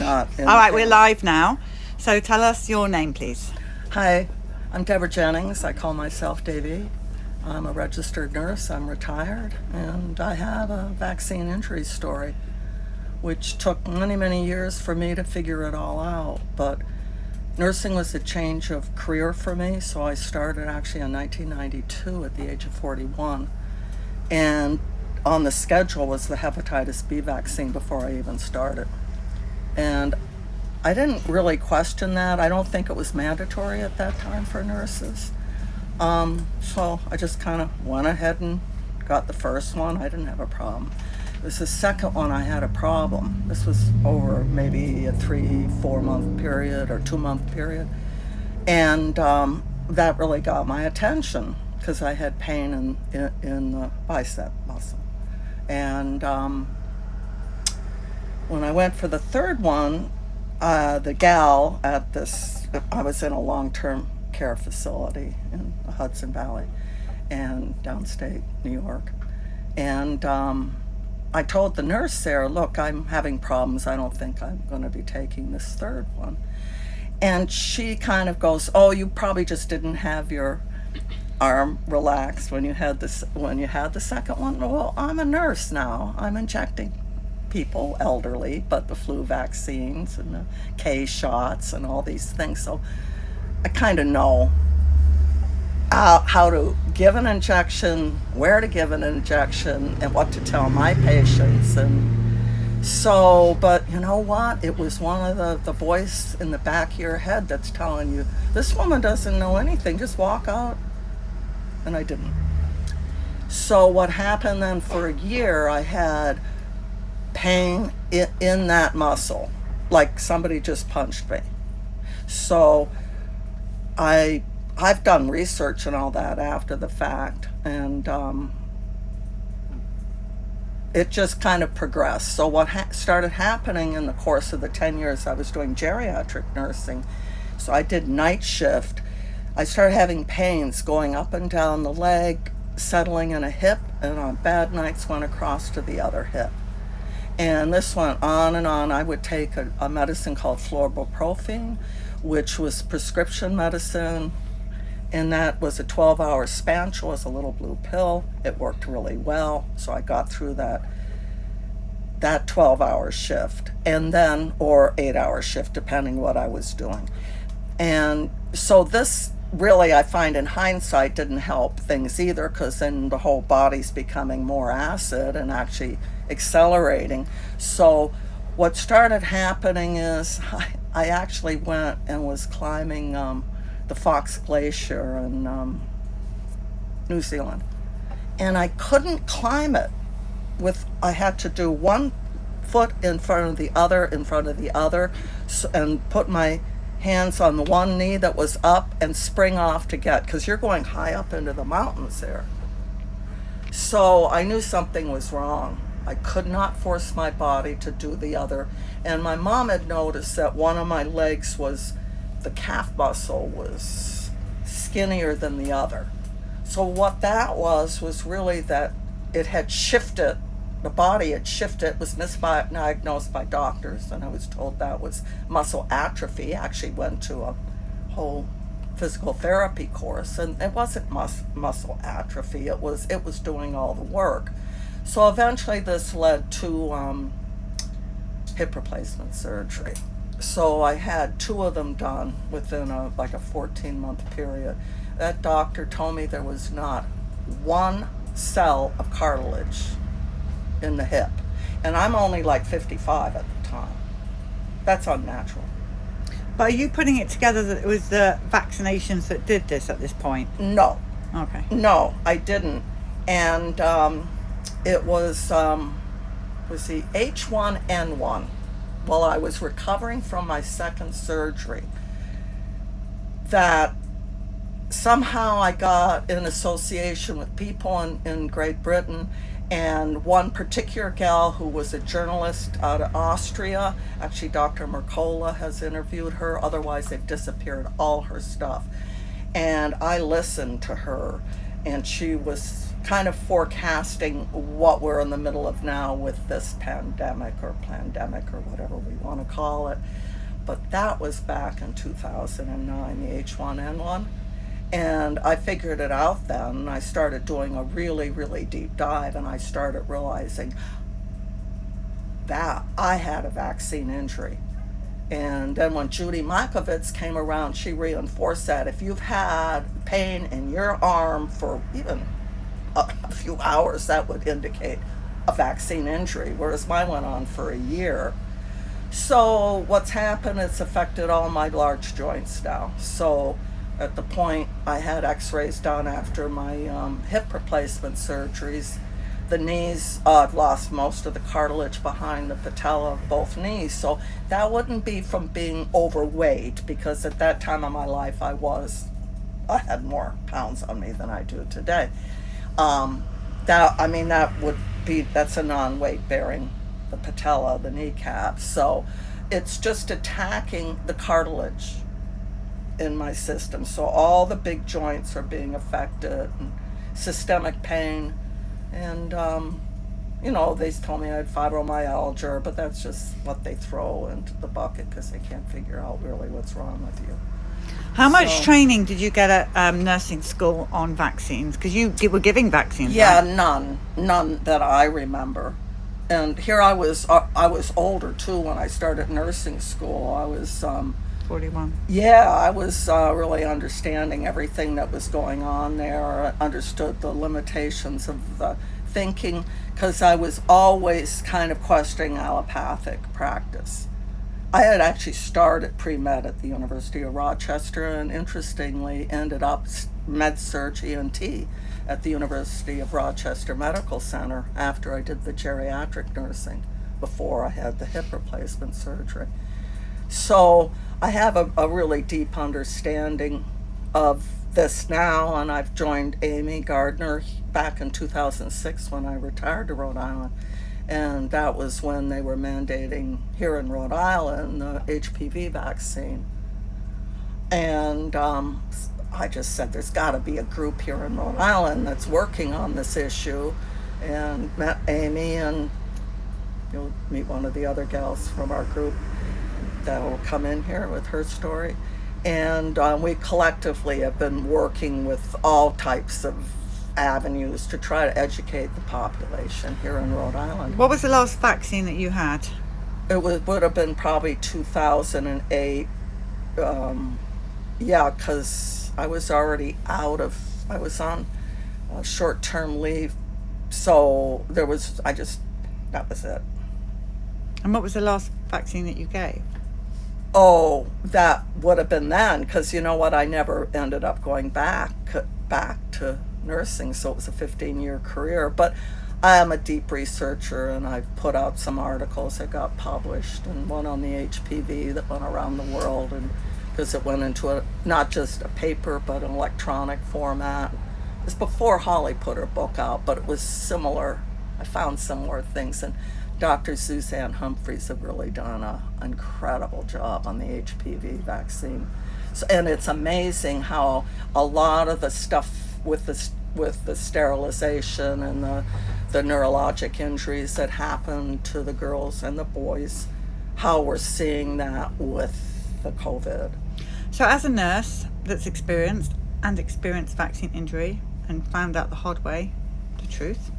not. All right, we're live now. So tell us your name, please. Hi, I'm Deborah Jennings. I call myself Devi. I'm a registered nurse. I'm retired, and I have a vaccine injury story, which took many, many years for me to figure it all out. But nursing was a change of career for me, so I started actually in 1992 at the age of 41. And on the schedule was the hepatitis B vaccine before I even started. And I didn't really question that. I don't think it was mandatory at that time for nurses. So I just kind of went ahead and got the first one. I didn't have a problem. It was the second one I had a problem. This was over maybe a 3-4 month period or 2 month period. And that really got my attention because I had pain in the bicep muscle. And when I went for the third one, the gal at this, I was in a long-term care facility in the Hudson Valley and downstate New York. And I told the nurse there, look, I'm having problems. I don't think I'm going to be taking this third one. And she kind of goes, oh, you probably just didn't have your arm relaxed when you had the second one. Well, I'm a nurse now. I'm injecting people, elderly, but the flu vaccines and the K shots and all these things. So I kind of know how to give an injection, where to give an injection, and what to tell my patients. And so, but you know what? It was one of the voice in the back of your head that's telling you, this woman doesn't know anything, just walk out. And I didn't. So what happened then, for a year, I had pain in that muscle, like somebody just punched me. So I've done research and all that after the fact, and it just kind of progressed. So what started happening in the course of the 10 years I was doing geriatric nursing, so I did night shift. I started having pains going up and down the leg, settling in a hip, and on bad nights went across to the other hip. And this went on and on. I would take a medicine called fluoroprophene, which was prescription medicine, and that was a 12-hour spanch. It was a little blue pill. It worked really well, so I got through that 12-hour shift, and then, or 8-hour shift, depending what I was doing. And so this really, I find in hindsight, didn't help things either, because then the whole body's becoming more acid and actually accelerating. So what started happening is I actually went and was climbing the Fox Glacier in New Zealand. And I couldn't climb it I had to do one foot in front of the other, and put my hands on the one knee that was up and spring off to get, because you're going high up into the mountains there. So I knew something was wrong. I could not force my body to do the other. And my mom had noticed that one of my legs the calf muscle was skinnier than the other. So what that was really that it had shifted. The body had shifted. It was misdiagnosed by doctors, and I was told that was muscle atrophy. I actually went to a whole physical therapy course, and it wasn't muscle atrophy. It was doing all the work. So eventually this led to hip replacement surgery. So I had 2 of them done within a 14-month period. That doctor told me there was not one cell of cartilage in the hip, and I'm only like 55 at the time. That's unnatural. But are you putting it together that it was the vaccinations that did this at this point? No. Okay. No, I didn't. And it was the H1N1. While I was recovering from my second surgery, that somehow I got in association with people in Great Britain, and one particular gal who was a journalist out of Austria. Actually, Dr. Mercola has interviewed her. Otherwise, they've disappeared all her stuff. And I listened to her, and she was kind of forecasting what we're in the middle of now with this pandemic or plandemic or whatever we want to call it. But that was back in 2009, the H1N1. And I figured it out then. I started doing a really, really deep dive, and I started realizing that I had a vaccine injury. And then when Judy Mikovits came around, she reinforced that if you've had pain in your arm for even a few hours, that would indicate a vaccine injury, whereas mine went on for a year. So what's happened, it's affected all my large joints now. So at the point I had x-rays done after my hip replacement surgeries, the knees, I've lost most of the cartilage behind the patella of both knees. So that wouldn't be from being overweight, because at that time of my life I had more pounds on me than I do today. That's a non-weight bearing, the patella, the kneecap. So it's just attacking the cartilage in my system. So all the big joints are being affected, and systemic pain. And, they told me I had fibromyalgia, but that's just what they throw into the bucket because they can't figure out really what's wrong with you. How much training did you get at nursing school on vaccines? Because you were giving vaccines. Yeah, right? none that I remember. And here I was older too when I started nursing school. I was 41. Yeah, I was really understanding everything that was going on there. I understood the limitations of the thinking, because I was always kind of questioning allopathic practice. I had actually started pre-med at the University of Rochester, and interestingly ended up med-surg ENT at the University of Rochester Medical Center after I did the geriatric nursing, before I had the hip replacement surgery. So I have a really deep understanding of this now, and I've joined Amy Gardner back in 2006 when I retired to Rhode Island. And that was when they were mandating here in Rhode Island the HPV vaccine. And I just said, there's got to be a group here in Rhode Island that's working on this issue, and met Amy, and you'll meet one of the other gals from our group that will come in here with her story. And we collectively have been working with all types of avenues to try to educate the population here in Rhode Island. What was the last vaccine that you had? It would have been probably 2008. Because I was already I was on short-term leave, so that was it. And what was the last vaccine that you gave? Oh, that would have been then, because you know what, I never ended up going back to nursing, so it was a 15-year career. But I am a deep researcher, and I've put out some articles that got published, and one on the HPV that went around the world, and because it went into not just a paper but an electronic format. It was before Holly put her book out, but it was similar. I found similar things, and Dr. Suzanne Humphreys have really done an incredible job on the HPV vaccine. So, and it's amazing how a lot of the stuff with the sterilization and the neurologic injuries that happen to the girls and the boys, how we're seeing that with the COVID. So as a nurse that's experienced vaccine injury and found out the hard way, the truth,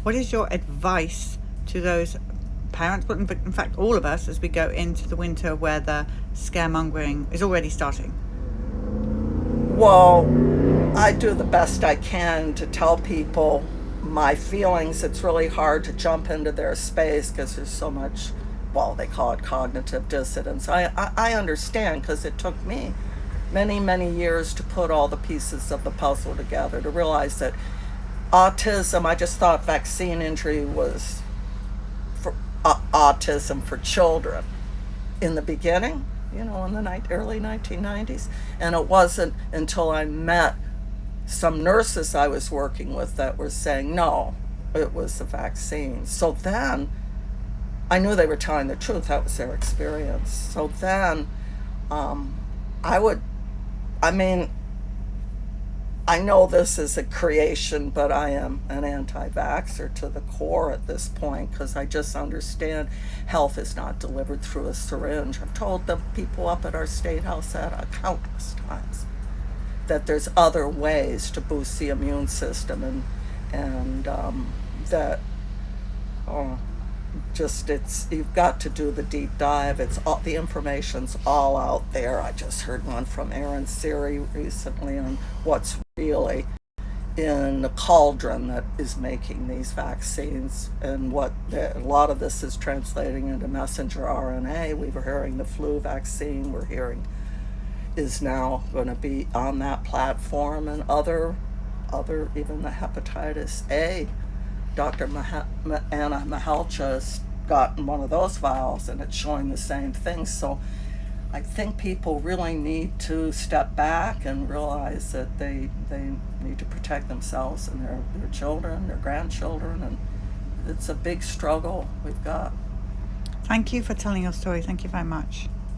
what is your advice to those parents, but in fact all of us, as we go into the winter where the scaremongering is already starting? Well, I do the best I can to tell people my feelings. It's really hard to jump into their space because there's so much, well, they call it cognitive dissonance. I understand, because it took me many, many years to put all the pieces of the puzzle together, to realize that autism, I just thought vaccine injury was for autism for children in the beginning, in the early 1990s. And it wasn't until I met some nurses I was working with that were saying, no, it was the vaccine. So then I knew they were telling the truth. That was their experience. So then I know this is a creation, but I am an anti-vaxxer to the core at this point because I just understand health is not delivered through a syringe. I've told the people up at our state house that countless times, that there's other ways to boost the immune system, and that just you've got to do the deep dive. It's all, the information's all out there. I just heard one from Aaron Siri recently on what's really in the cauldron that is making these vaccines, and a lot of this is translating into messenger RNA. We were hearing the flu vaccine, we're hearing is now going to be on that platform, and other even the hepatitis A. Dr. Anna Mahalcha has gotten one of those vials, and it's showing the same thing. So I think people really need to step back and realize that they need to protect themselves and their children, their grandchildren, and it's a big struggle we've got. Thank you for telling your story. Thank you very much.